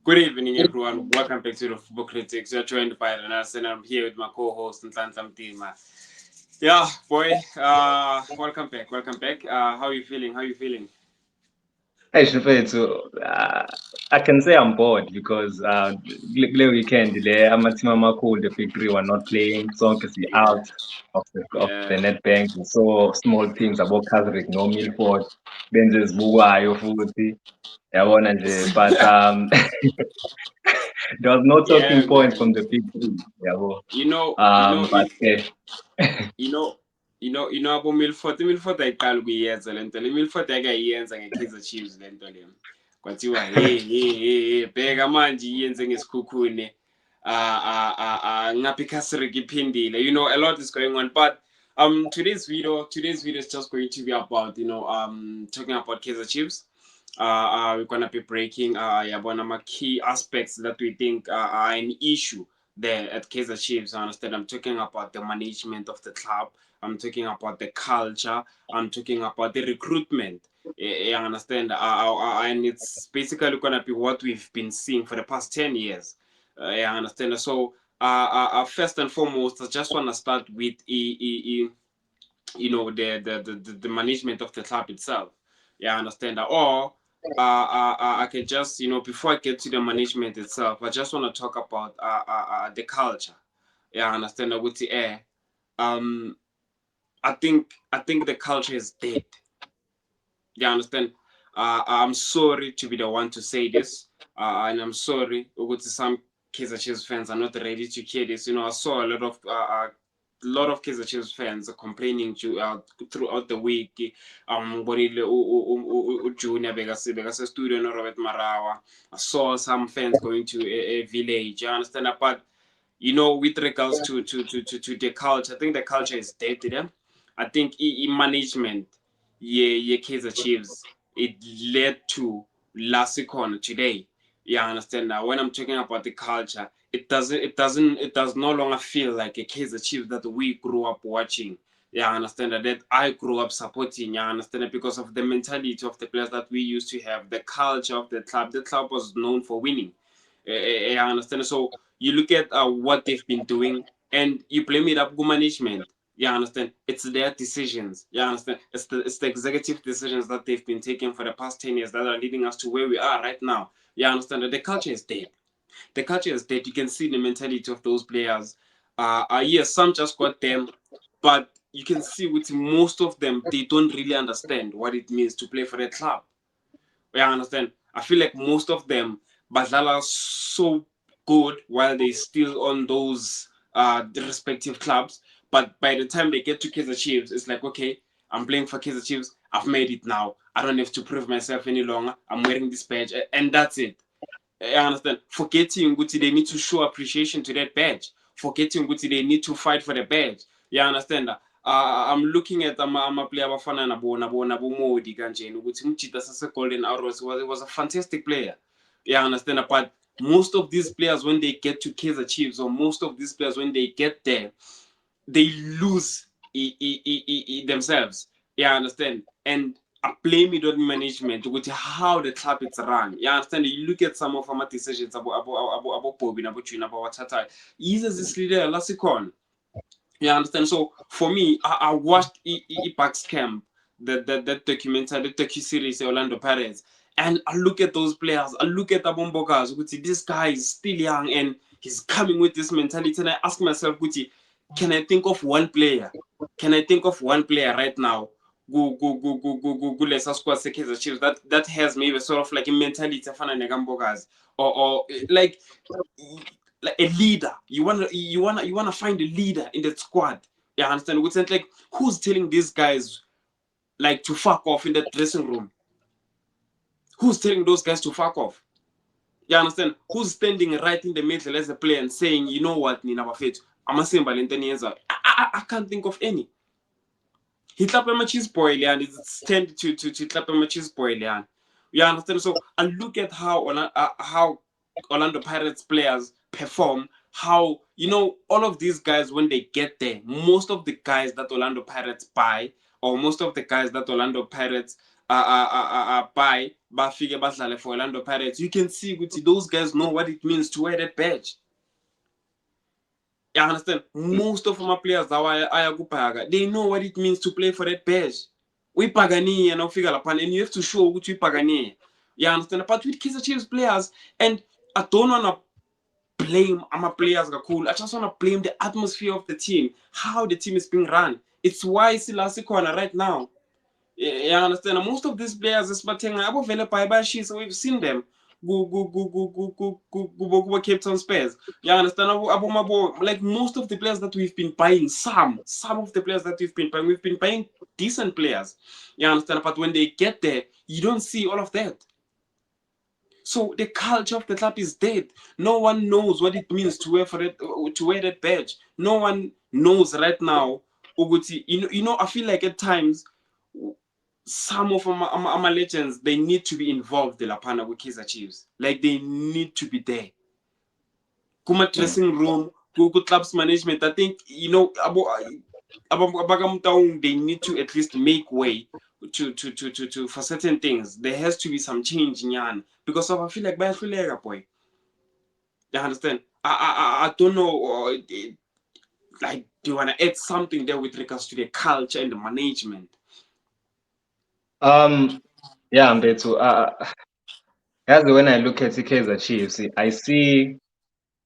Good evening, everyone. Welcome back to the Football Critics. You're joined by Renas, and I'm here with my co-host Nhlanhla Mtima. Yeah, boy. Welcome back. Welcome back. How are you feeling? How are you feeling? Hey, Shufethu, I can say I'm bored because kule weekend amateam amakhulu the big three were not playing. Sonke Yeah, out of the yeah, Nedbank. We saw small teams abo Kazrick no Milford benze ezibukwayo futhi yabona nje, but there was no yeah, talking points man. from the big three yabo. You know, you know, But you, you know, abo Milford ayiqala ukuyenza lento le. Milford akayenza ngeKaizer Chiefs lento le. Kwathiwa hey bheka manje iyenze ngesikhukhune. Ngapi Kasrik iphindile. A lot is going on, but today's video is just going to be about talking about Kaizer Chiefs. We're gonna be breaking one of my key aspects that we think are an issue there at Kaizer Chiefs. I understand. I'm talking about the management of the club. I'm talking about the culture. I'm talking about the recruitment. I understand. And it's basically gonna be what we've been seeing for the past 10 years. I understand. So, first and foremost, I just want to start with the management of the club itself. Yeah, I understand that. Or I can just before I get to the management itself, I just want to talk about the culture. Yeah, I understand that with the air. Um, I think the culture is dead. Yeah, I understand. I'm sorry to be the one to say this, and I'm sorry with some Kaizer Chiefs fans are not ready to hear this. I saw a lot of Kaizer Chiefs fans complaining throughout the week. Bonile Junior Vegas studio no Robert Marawa. I saw some fans going to a village. You understand that? But with regards to the culture, I think the culture is dead to them. I think management, yeah, Kaizer Chiefs, it led to Lasikon today. Yeah, I understand that. When I'm talking about the culture, it does no longer feel like a Kaizer Chiefs that we grew up watching. Yeah, I understand that I grew up supporting. Yeah, I understand that because of the mentality of the players that we used to have, the culture of the club. The club was known for winning. I understand. So you look at what they've been doing and you blame it up to management. You understand? It's their decisions. You understand? It's the executive decisions that they've been taking for the past 10 years that are leading us to where we are right now. You understand that the culture is dead. The culture is dead. You can see the mentality of those players. Yes, some just got them, but you can see with most of them, they don't really understand what it means to play for the club. Yeah, I understand. I feel like most of them, Badlala so good while they still on those the respective clubs. But by the time they get to Kaizer Chiefs, it's like, okay, I'm playing for Kaizer Chiefs. I've made it now. I don't have to prove myself any longer. I'm wearing this badge, and that's it. I understand. Forgetting Guti, they need to show appreciation to that badge. Forgetting Guti, they need to fight for the badge. You understand that? I'm looking at player abafana nabo Modi kanjeni ukuthi umjita sase Golden Arrows was a fantastic player. Yeah, I understand that. But most of these players when they get to Kaizer Chiefs or most of these players when they get there, they lose themselves. Yeah, I understand. And I blame it on management with how the club is run. Yeah, I understand. You look at some of our decisions about Bobby, about China, about Tata. He's this leader, Lasicon. You understand? So for me, I watched Ipak's camp, that documentary, the docu-series, Orlando Pirates, and I look at those players, I look at Abombokas, Guti, this guy is still young and he's coming with this mentality. And I ask myself, Guti, can I think of one player? Can I think of one player right now? Let's squad Kaizer Chiefs that has maybe sort of like a mentality of Negambogas or like a leader. You wanna find a leader in that squad. You understand? Which is like who's telling these guys like to fuck off in the dressing room? Who's telling those guys to fuck off? You understand? Who's standing right in the middle as a player and saying, you know what, Nina Bafet, I'm a symbol in 10 years. I can't think of any. He clapped him a cheese boil and it's tend to clap him a cheese boil. You understand? So I look at how Orlando Pirates players perform. How all of these guys when they get there, most of the guys that Orlando Pirates buy, or most of the guys that Orlando Pirates buy bafike badlale for Orlando Pirates, you can see ukuthi those guys know what it means to wear that badge. You understand? Most of my players ayakubhaka, they know what it means to play for that badge. Uyibhakaniye nawufika laphana, and you have to show ukuthi uyibhakaniye. You understand? But with Kaizer Chiefs players, and I don't wanna blame my players kakhulu. I just wanna blame the atmosphere of the team, how the team is being run. It's why Silas Corner right now. You understand? Most of these players esibathenga abovele bayashisa, we've seen them. Cape Town Spurs. You understand? Like most of the players that we've been buying, some of the players that we've been buying decent players. You understand? But when they get there, you don't see all of that. So the culture of the club is dead. No one knows what it means to wear that badge. No one knows right now. You know, I feel like at times some of my legends, they need to be involved the lapana with Kaizer Chiefs. Like they need to be there. Kuma dressing room, go clubs management. I think, you know, they need to at least make way to for certain things. There has to be some change in Yan. Because I feel like boy. You understand? I don't know, like, do you want to add something there with regards to the culture and the management? Yeah, Mbetu. As when I look at the Kaizer Chiefs, I see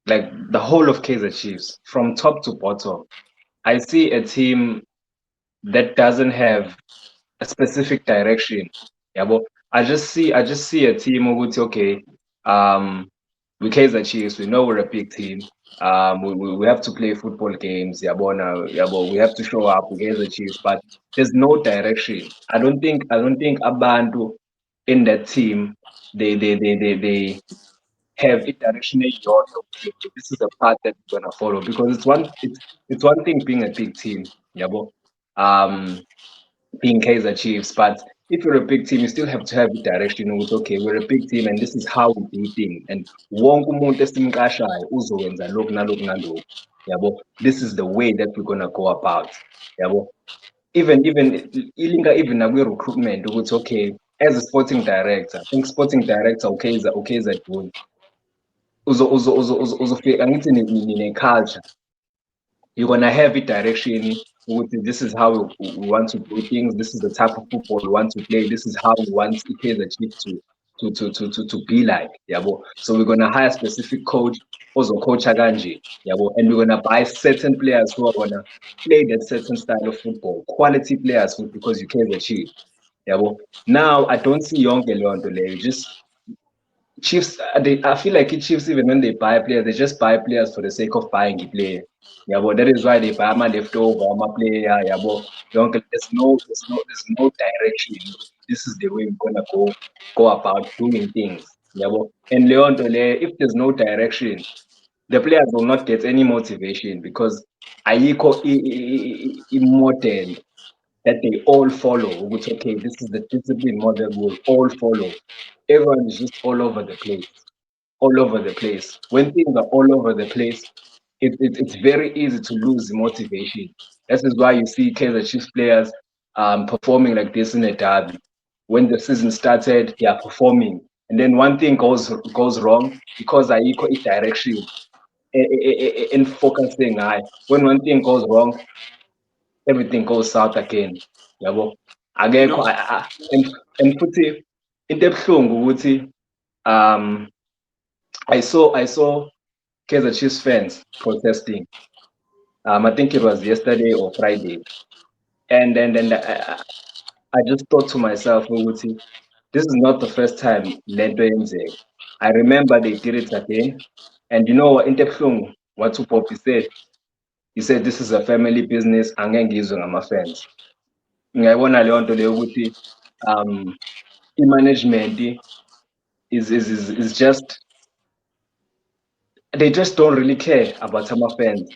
like the whole of Kaizer Chiefs from top to bottom. I see a team that doesn't have a specific direction. Yeah, but I just see a team who would say, okay, we Kaizer Chiefs, we know we're a big team. We have to play football games. Yeah, but we have to show up. We Kaizer Chiefs, but there's no direction. I don't think Abantu in that team they have a direction. This is the path that we're gonna follow, because it's one thing being a big team. Yeah, but being Kaizer Chiefs, but if you're a big team, you still have to have a direction with, okay, we're a big team and this is how we do things. And wonke umuntu esimqashayo uzowenza lokhu nalokhu nalokhu. Yabo, this is the way that we're gonna go about. Yabo. Even even recruitment, ukuthi, okay, as a sporting director, I think sporting director Kaizer doing. Uzofika ngithi ne-culture. You're gonna have a direction. This is how we want to do things. This is the type of football we want to play. This is how we want Kaizer Chiefs to be like. Yeah, so we're gonna hire a specific coach, also coach Aganji. Yeah, and we're gonna buy certain players who are gonna play that certain style of football, quality players, because you Kaizer Chiefs. Yeah, now I don't see young Leon just Chiefs. I feel like Chiefs, even when they buy players, they just buy players for the sake of buying the player. Yeah, but that is why they buy my leftover, my player. Yeah, but there's no direction. This is the way we're gonna go about doing things. Yeah, but and Leon Dole, if there's no direction, the players will not get any motivation, because Ayiko model that they all follow. Which, okay, this is the discipline model we'll all follow. Everyone is just all over the place. All over the place. When things are all over the place, it's very easy to lose the motivation. This is why you see Kaizer Chiefs players performing like this in a derby. When the season started, they are performing, and then one thing goes wrong, because I equal direction in focusing. When one thing goes wrong, everything goes south again. Yabo. Akekho and futhi into ebuhlungu ukuthi I saw Kaizer Chiefs fans protesting. I think it was yesterday or Friday, and then I just thought to myself, ukuthi, this is not the first time lento yenzeka. I remember they did it again, and you know what? Into ebuhlungu, what Poppy said. He said this is a family business. Angeke ngizwe ngama-fans. Ngiyayibona leyo nto leyo ukuthi i-management is just, they just don't really care about ama-fans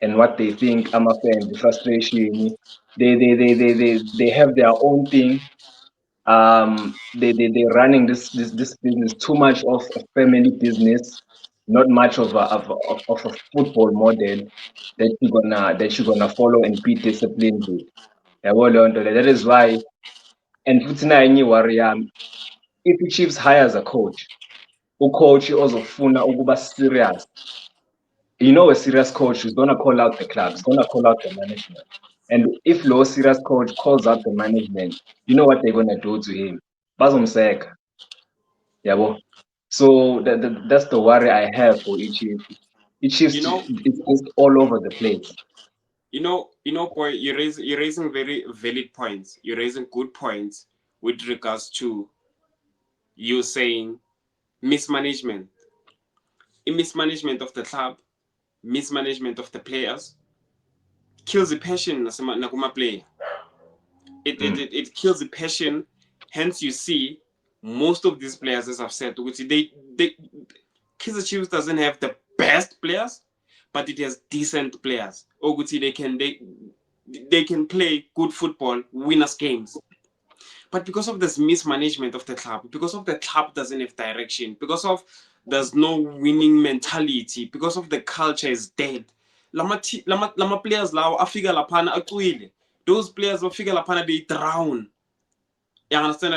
and what they think ama-fans, the frustration. They have their own thing. They're running this business too much of a family business, not much of a football model that you're gonna follow and be disciplined with. That is why And futhi nayo enye worry yami, if i-Chiefs hires a coach, ucoach ozofuna ukuba serious. You know, a serious coach is gonna call out the club, is gonna call out the management. And if low serious coach calls out the management, you know what they're gonna do to him? Bazomseka. Yabo. So that's the worry I have for Chiefs. Chiefs, You know, it's just all over the place. boy, you're raising very valid points. You're raising good points with regards to you saying mismanagement. In mismanagement of the club, mismanagement of the players kills the passion nakuma player. It kills the passion. Hence, you see most of these players, as I've said, which they Kaizer Chiefs doesn't have the best players, but it has decent players. Oguti, they can play good football, win us games. But because of this mismanagement of the club, because of the club doesn't have direction, because of there's no winning mentality, because of the culture is dead. Lama players lao afika lapana aqwile. Those players afika lapana they drown. You understand?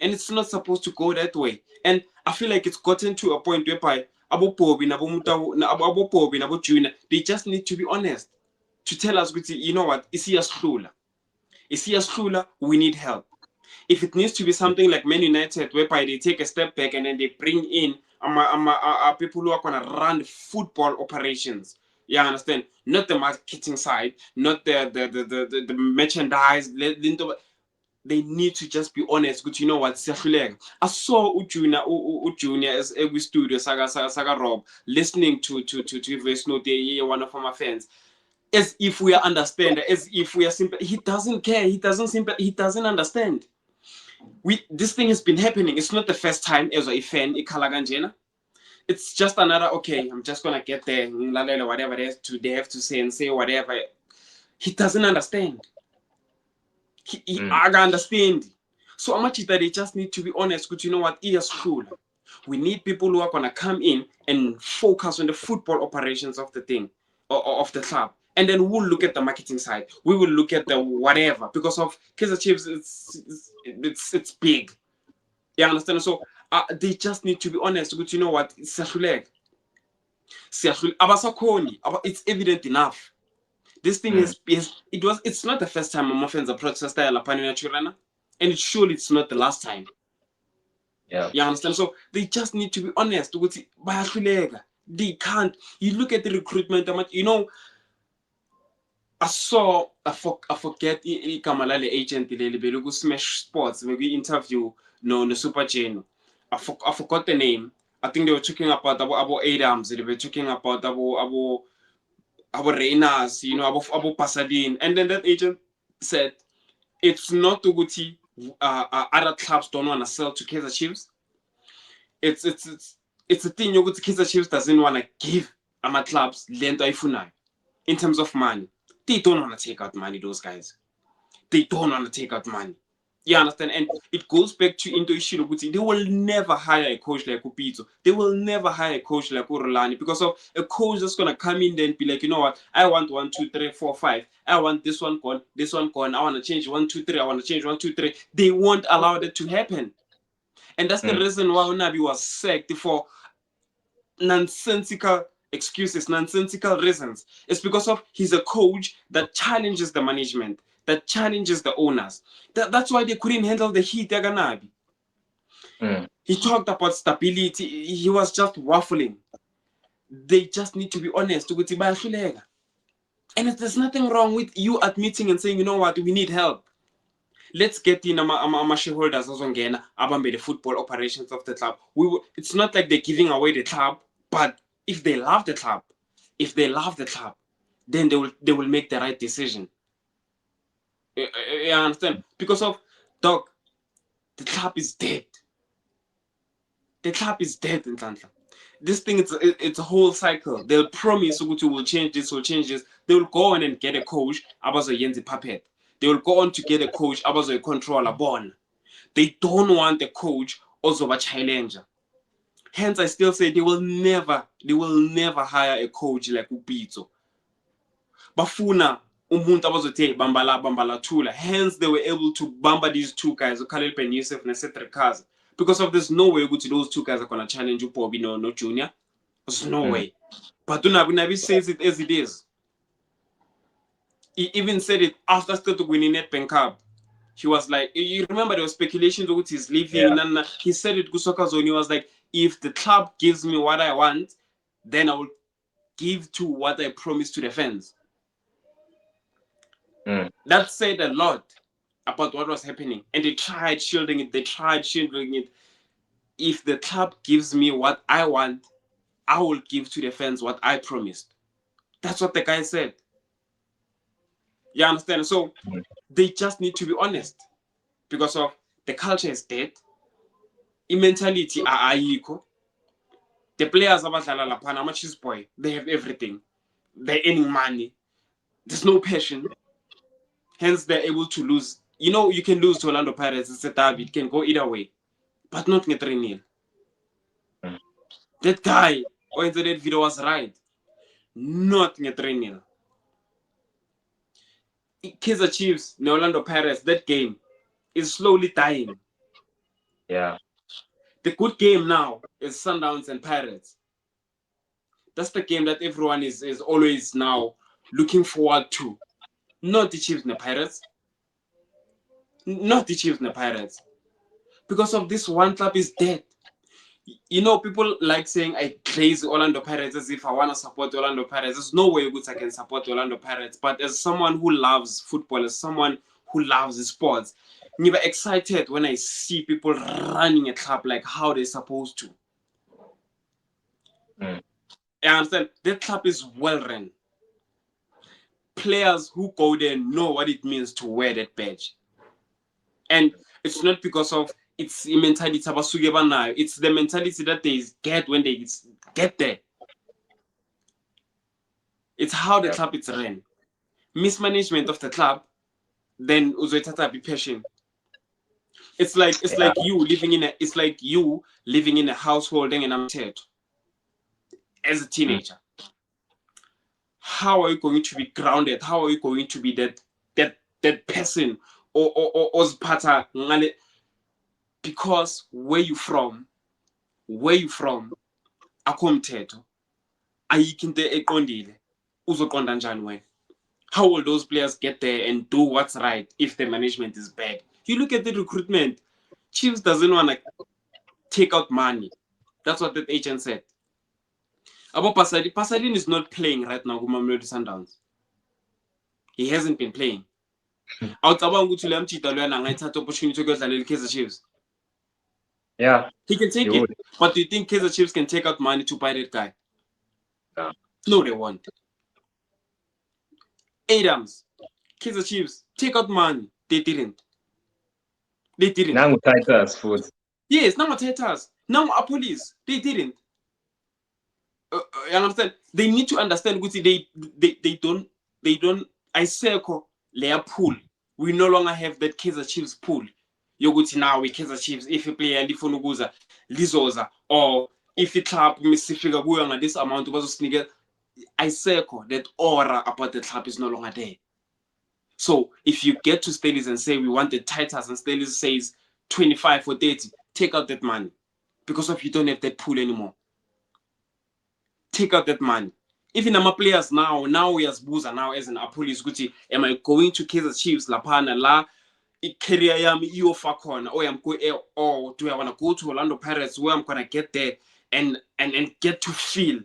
And it's not supposed to go that way. And I feel like it's gotten to a point whereby Abo Pobi, Abo Junior, they just need to be honest to tell us, you know what, is he a schooler? Is he a schooler? We need help. If it needs to be something like Man United, whereby they take a step back and then they bring in people who are going to run football operations. You understand? Not the marketing side, not the merchandise. They need to just be honest. But you know what? I saw Junior as every studio, Saga Rob, listening to Voice Note, one of my fans. As if we understand, as if we are simple. He doesn't care. He doesn't understand. This thing has been happening. It's not the first time as a fan, it's just another, okay, I'm just gonna get there, whatever they have to say and say whatever. He doesn't understand. I understand. So much that they just need to be honest, because you know what, school. We need people who are gonna come in and focus on the football operations of the thing, or of the club. And then we'll look at the marketing side. We will look at the whatever, because of Kaizer Chiefs, it's big. You understand? So they just need to be honest, because you know what, it's evident enough. This thing it's not the first time my fans approached style and it's surely it's not the last time. Yeah. You understand? So they just need to be honest. They can't. You look at the recruitment, you know, I forget Kamalale agent Belugu Smash Sports, maybe interview no Super Jane. I forgot the name. I think they were talking about Abo Adams, they were talking about Abo Reinas, you know, Abo Pasadine. And then that agent said it's not Uguti, other clubs don't want to sell to Kaizer Chiefs. It's a thing Uguti Kaizer Chiefs doesn't want to give ama clubs lento ayifunayo in terms of money. They don't want to take out money, those guys. They don't want to take out money. You understand? And it goes back to into issue. They will never hire a coach like Upito. They will never hire a coach like Urulani, because of a coach that's gonna come in there and be like, you know what, I want 1, 2, 3, 4, 5. I want this one gone, this one gone. I want to change 1, 2, 3. I want to change 1, 2, 3. They won't allow that to happen. And that's the reason why Unabi was sacked for nonsensical excuses, nonsensical reasons. It's because of he's a coach that challenges the management, that challenges the owners. That's why they couldn't handle the heat. He talked about stability. He was just waffling. They just need to be honest. And there's nothing wrong with you admitting and saying, you know what, we need help. Let's get in our shareholders about the football operations of the club. It's not like they're giving away the club, but if they love the club, then they will make the right decision. You understand? Because of dog, the club is dead. The club is dead in Tlantla. This thing, it's a whole cycle. They'll promise will change this, will change this. They will go on and get a coach, abazo yenzi puppet. They will go on to get a coach, abazo a controller born. They don't want a coach also a challenger. Hence, I still say they will never hire a coach like Upito. Bafuna umuntu abazothe bambala Thula. Hence they were able to bamba these two guys, Khalil Ben Yusuf and Cedric Kaza, because of there's no way those two guys are gonna challenge Bobby no Junior. There's no way. But Unabi says it as it is. He even said it after starting winning Nedbank Cup. He was like, you remember there was speculations about he's leaving, and he said it to Soccer Zone. He was like, if the club gives me what I want, then I will give to what I promised to the fans. That said a lot about what was happening, and they tried shielding it. If the club gives me what I want, I will give to the fans what I promised. That's what the guy said. You understand? So they just need to be honest, because of the culture is dead. Mentality ayikho. The players abadlala lapha ama-cheese boy, they have everything. They're earning money. There's no passion. Hence, they're able to lose. You know, you can lose to Orlando Pirates. It's a derby. It can go either way. But not 3-0. That guy who entered that video was right. Not 3-0. Kaizer Chiefs, the Orlando Pirates, that game is slowly dying. Yeah. The good game now is Sundowns and Pirates. That's the game that everyone is always now looking forward to. Not the Chiefs and the Pirates. Not the Chiefs and the Pirates. Because of this one club is dead. You know, people like saying I praise Orlando Pirates as if I want to support Orlando Pirates. There's no way I can support Orlando Pirates. But as someone who loves football, as someone who loves sports, I'm excited when I see people running a club like how they're supposed to. I understand that club is well run. Players who go there know what it means to wear that badge. And it's not because of it's the mentality, it's the mentality that they get when they get there. It's how the club is run. Mismanagement of the club, then uzoitata be patient. It's like you living in a household and I'm dead as a teenager. How are you going to be grounded? How are you going to be that person or pata? Because where you from, akomthetho, ayikho eqondile, uzoqonda njani wena? How will those players get there and do what's right if the management is bad? You look at the recruitment. Chiefs doesn't want to take out money. That's what that agent said. About Pasadena is not playing right now. Mamelodi Sundowns. He hasn't been playing. Awucabanga ukuthi le mjida loyana angayithatha opportunity yokudlalela Kaizer Chiefs? Yeah. He can take it. But do you think Kaizer Chiefs can take out money to buy that guy? No. No, they won't. Adams, Kaizer Chiefs, take out money. They didn't. Now Titans food. Yes, now Titans. Now police. They didn't. You understand? They need to understand. They don't. I circle their pool. We no longer have that Kaizer Chiefs pool. Yoguti now we Kaizer Chiefs. If you play Lifonuguza, Lizoza, or if you club Missifika going this amount of sneaker, I circle that aura about the club is no longer there. So if you get to Steelers and say we want the Titans and Steelers says 25 or 30, take out that money because of you don't have that pool anymore. Take out that money. Even our players now we as Buza now as an Apolis Gucci, am I going to Kaizer Chiefs Lapana la career yami iofa corner or I'm going or do I want to go to Orlando Pirates where I'm gonna get there and get to feel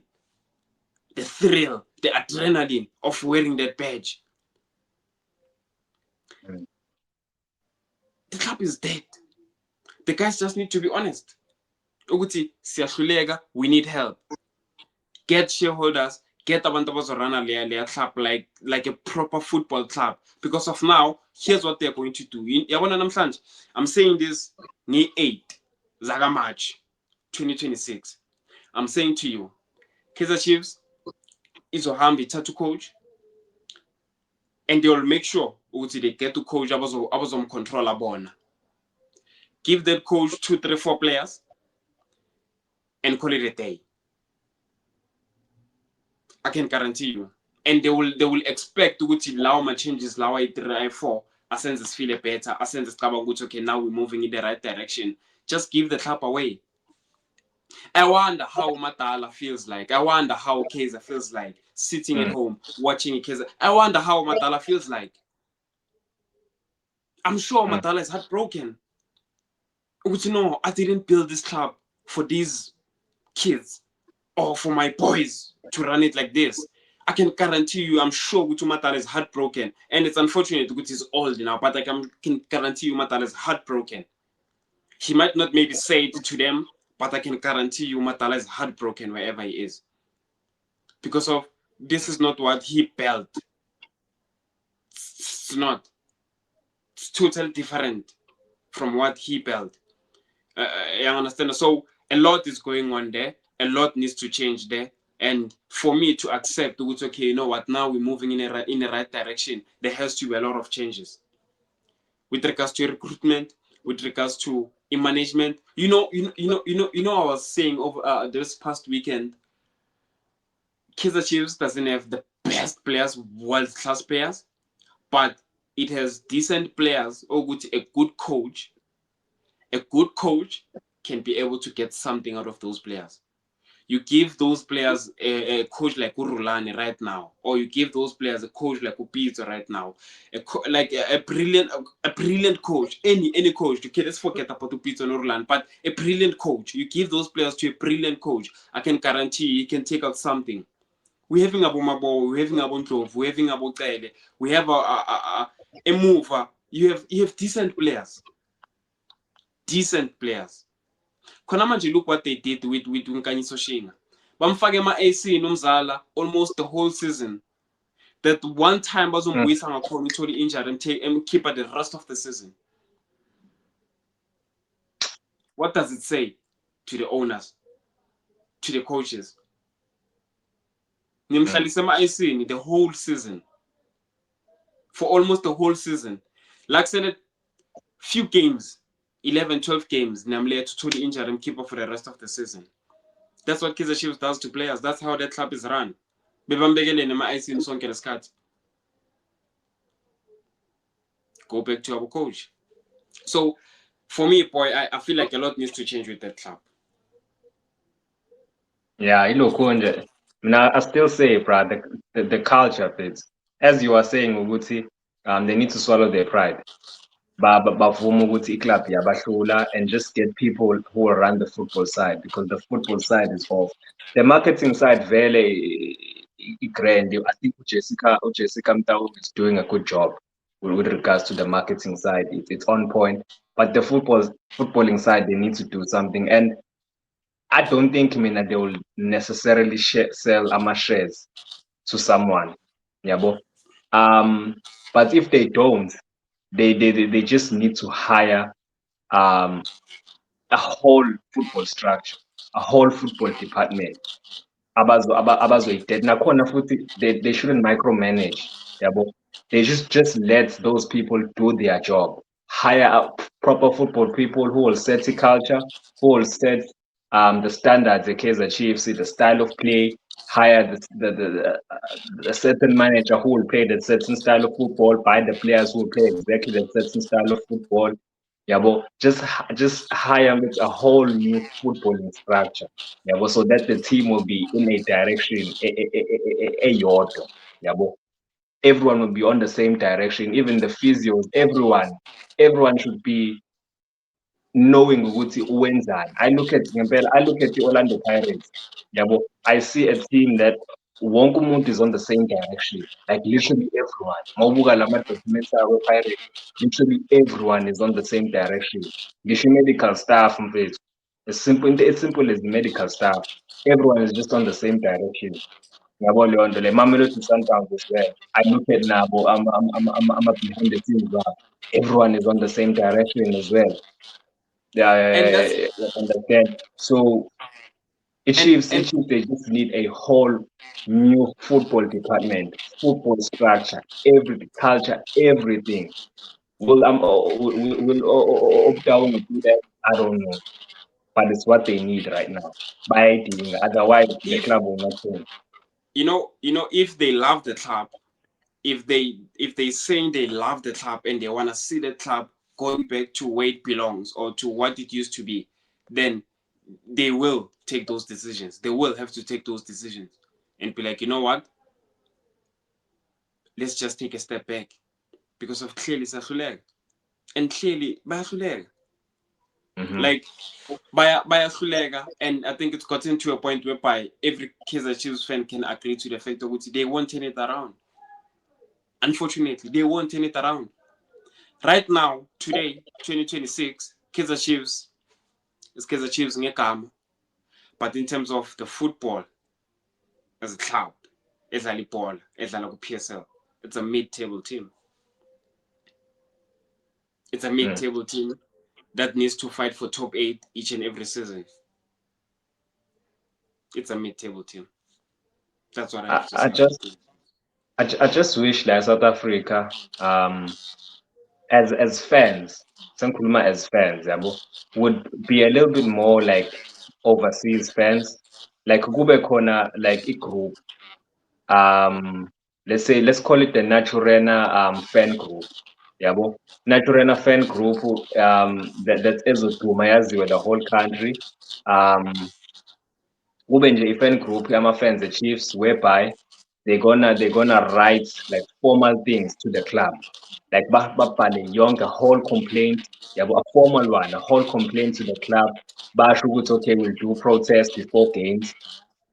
the thrill, the adrenaline of wearing that badge. The club is dead. The guys just need to be honest. Uguti siyahluleka, we need help. Get shareholders, get abantu abazorana leya club like a proper football club. Because of now, here's what they're going to do. Yabona namhlanje, I'm saying this ni 8 Zaga March 2026. I'm saying to you, Kaizer Chiefs izohamba ithatha coach and they will make sure ukuthi they get to coach abazomcontrola bona. Give that coach 2, 3, 4 players and call it a day. I can guarantee you, and they will expect ukuthi lawo ma-changes lawa I-3 I-4 asenze sifile better, asenze sicabanga ukuthi okay, now we're moving in the right direction. Just give the club away. I wonder how Matala feels like. I wonder how Kaizer feels like sitting at home watching Kaizer. I wonder how Matala feels like. I'm sure Matala is heartbroken. But no, I didn't build this club for these kids or for my boys to run it like this. I can guarantee you, I'm sure Gutu Matala is heartbroken. And it's unfortunate Gutu is old now, but I can guarantee you Matala is heartbroken. He might not maybe say it to them, but I can guarantee you Matala is heartbroken wherever he is. Because of this is not what he built. It's not. It's totally different from what he built. You understand? So a lot is going on there. A lot needs to change there. And for me to accept, it's okay, you know what, now we're moving in the right direction, there has to be a lot of changes. With regards to recruitment, with regards to management. I was saying over this past weekend, Kaizer Chiefs doesn't have the best players, world-class players, but it has decent players, or a good coach. A good coach can be able to get something out of those players. You give those players a coach like Urulani right now, or you give those players a coach like Upito right now, a brilliant coach, any coach. Okay, let's forget about Upito and Urulani, but a brilliant coach. You give those players to a brilliant coach, I can guarantee you, he can take out something. We're having Abu Mabo, we're having Abu Ntlov, we're having Abu Tele, we have a mover. You have decent players. Decent players. Khona manje look what they did with Nkanyiso Shinga. Bamfake ama-AC nomzala almost the whole season. That one time bazombuyisa ngakhona uthole injury and keep at the rest of the season. What does it say to the owners, to the coaches? Nimhlalise ama-AC the whole season. For almost the whole season. Like I said, few games, 11, 12 games, namle to thole injury and keep up for the rest of the season. That's what Kaizer Chiefs does to players. That's how that club is run. Bebambekele nema-IC sonke lesikhathi. Go back to our coach. So, for me, boy, I feel like a lot needs to change with that club. Yeah, look, I still say, Brad, the culture bit. As you are saying, Uguti, they need to swallow their pride. But club and just get people who will run the football side, because the football side is off. The marketing side very grand. I think Jessica Mtau is doing a good job with regards to the marketing side. It's on point. But the footballing side, they need to do something. And I don't think that they will necessarily sell AMA shares to someone. Yeah, but if they don't, they just need to hire a whole football structure, a whole football department. They shouldn't micromanage. Yeah, they just let those people do their job. Hire proper football people who will set the culture, who will set the standards, the Kaizer Chiefs, the style of play. Hire the certain manager who will play that certain style of football. Buy the players who will play exactly that certain style of football. Yeah, just hire a whole new footballing structure. Yeah, so that the team will be in a direction, a yard. Yeah, everyone will be on the same direction. Even the physios, everyone should be knowing ukuthi uwenzani. I look at the Orlando Pirates. Yeah, I see a team that wonke umuntu is on the same direction. Like literally everyone. Mawubuka lama documentary Pirates, literally everyone is on the same direction. Ngisho medical staff, it's simple as medical staff. Everyone is just on the same direction. Yabo leyo nto le Mamelodi Sundowns as well. I look at nabo, I'm behind the scenes. Everyone is on the same direction as well. Yeah, understand. So Chiefs, they just need a whole new football department, football structure, every culture, everything. Will Uptown do that? I don't know, but it's what they need right now. By doing, otherwise the club will not change. if they love the club, if they saying they love the club and they want to see the club going back to where it belongs or to what it used to be, then they will take those decisions. They will have to take those decisions and be like, you know what? Let's just take a step back because of clearly sahluleka. And clearly bayahluleka. Like bayahluleka, and I think it's gotten to a point whereby every Kaizer Chiefs fan can agree to the fact that they won't turn it around. Unfortunately, they won't turn it around. Right now, today, 2026, Kaizer Chiefs is Kaizer Chiefs ngegama. But in terms of the football as a club, edlala ibhola, edlala ku-PSL, it's a mid-table team. It's a mid-table team that needs to fight for top 8 each and every season. It's a mid-table team. That's what I have to say. I just wish that South Africa, as fans, Sankuluma as fans, yabo, would be a little bit more like overseas fans. Like kube khona like a group. Let's call it the Naturena fan group. Yabo. Naturena fan group that's ezoduma yaziwe the whole country. Kube nje i-fan group yama-fans the Chiefs whereby they're gonna write like formal things to the club, like babhale yonke a whole complaint, yabo, a formal one, a whole complaint to the club. Basho ukuthi okay, we'll do protest before games,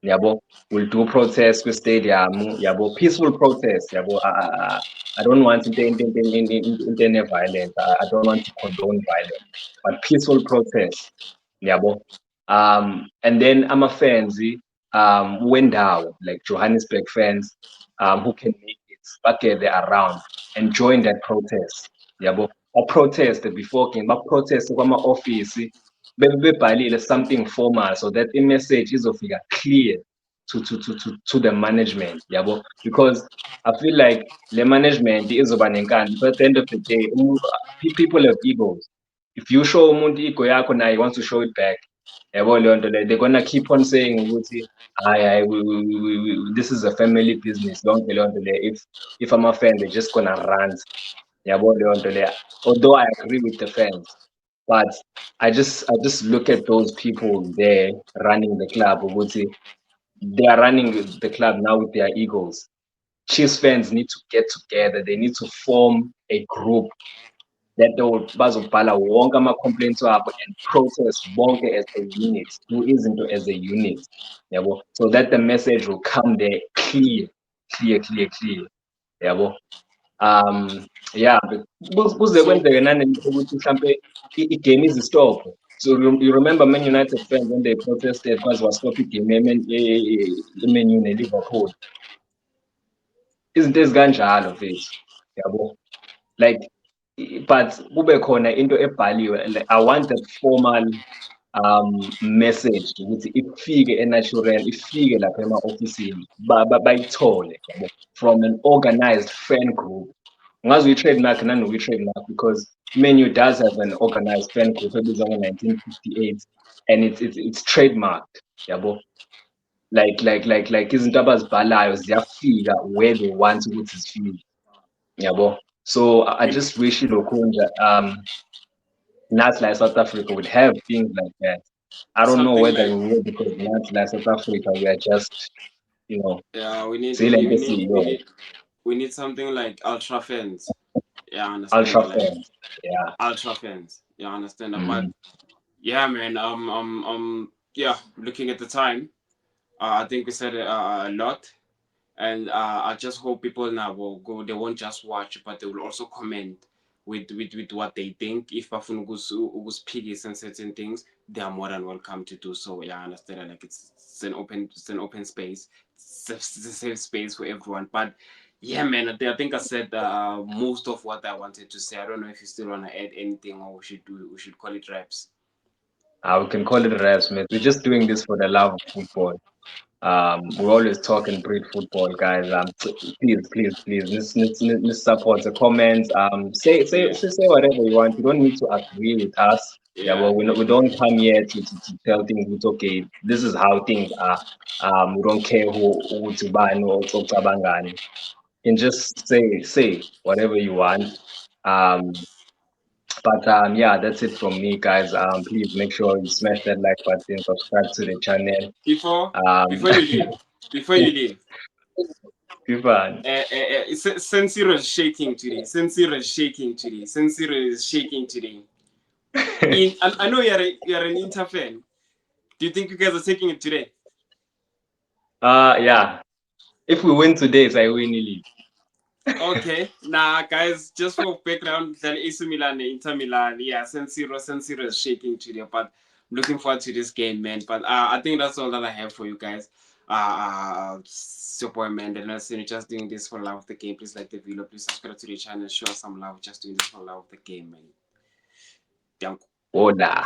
yabo, we'll do protest with stadium, yabo, peaceful protest, yabo. I don't want into violence. I don't want to condone violence, but peaceful protest, yabo. And then I'm a fans, wendawo, like Johannesburg fans, who can make it back there around and join that protest. Yabo, or protest before game, but protest kwama office, bebhalile something formal so that the message is clear to the management, yabo. Because I feel like the management is nenkani, but at the end of the day, people have egos. If you show umuntu ego yakho now, he wants to show it back. They're gonna keep on saying this is a family business. If I'm a fan, they're just gonna rant. Although I agree with the fans, but I just look at those people there running the club. They are running the club now with their egos. Chiefs fans need to get together. They need to form a group that they will bazobhala wonke ama-complaints wabo and protest bonke as a unit, who isn't as a unit, yabo, so that the message will come there clear, yabo. Yeah, kuze kwenzeke nanokuthi mhlampe igame izistop. So you remember Man United fans when they protested baze wastop igame eMan U neLiverpool. Izinto ezikanjalo mfethu, yabo, like, but kube khona into ebhaliwe. Like, I want that formal message ukuthi ifike eNatural, ifike lapha ema-ofisini bayithole from an organized fan group. Ngazi uyi-trademark nanokuyi-trademark because Man U does have an organized fan group ebizwa ngo-1958 and it's trademarked, yabo. Like izinto abazibhalayo ziyafika where they want ukuthi zifike, yabo. So I just wish not like South Africa would have things like that. I don't know whether we will, because not like South Africa we are just, yeah, we need something like ultra fans. Yeah, I understand. Ultra fans. Yeah. Ultra fans. Yeah, I understand that. But yeah, man. Yeah. Looking at the time, I think we said a lot, and I just hope people now will go. They won't just watch, but they will also comment with what they think. If bafuna speak on certain things, they are more than welcome to do so. Yeah, I understand. Like it's an open space. It's a safe space for everyone. But yeah, man, I think I said most of what I wanted to say. I don't know if you still want to add anything, or we should call it wraps. We can call it wraps, man. We're just doing this for the love of football. We always talk and breed football, guys. Please, let's support the comments. Say whatever you want. You don't need to agree with us. Yeah, well, we don't come here to tell things. It's okay. This is how things are. We don't care who to buy or bangani. And just say whatever you want. But yeah, that's it from me, guys. Please make sure you smash that like button, subscribe to the channel. Before Um, before you leave, Ivan. Sensiro is shaking today. Sensiro is shaking today. Sensiro is shaking today. I know you're an Inter fan. Do you think you guys are taking it today? Yeah. If we win today, it's a winning league. Okay, nah, guys. Just for background, then AC Milan, Inter Milan. Yeah, Sensiro is shaking today. But I'm looking forward to this game, man. But I think that's all that I have for you guys. Super man. And let's just doing this for love of the game. Please like the video. Please subscribe to the channel. Show us some love. Just doing this for love of the game, man. Thank you. Order.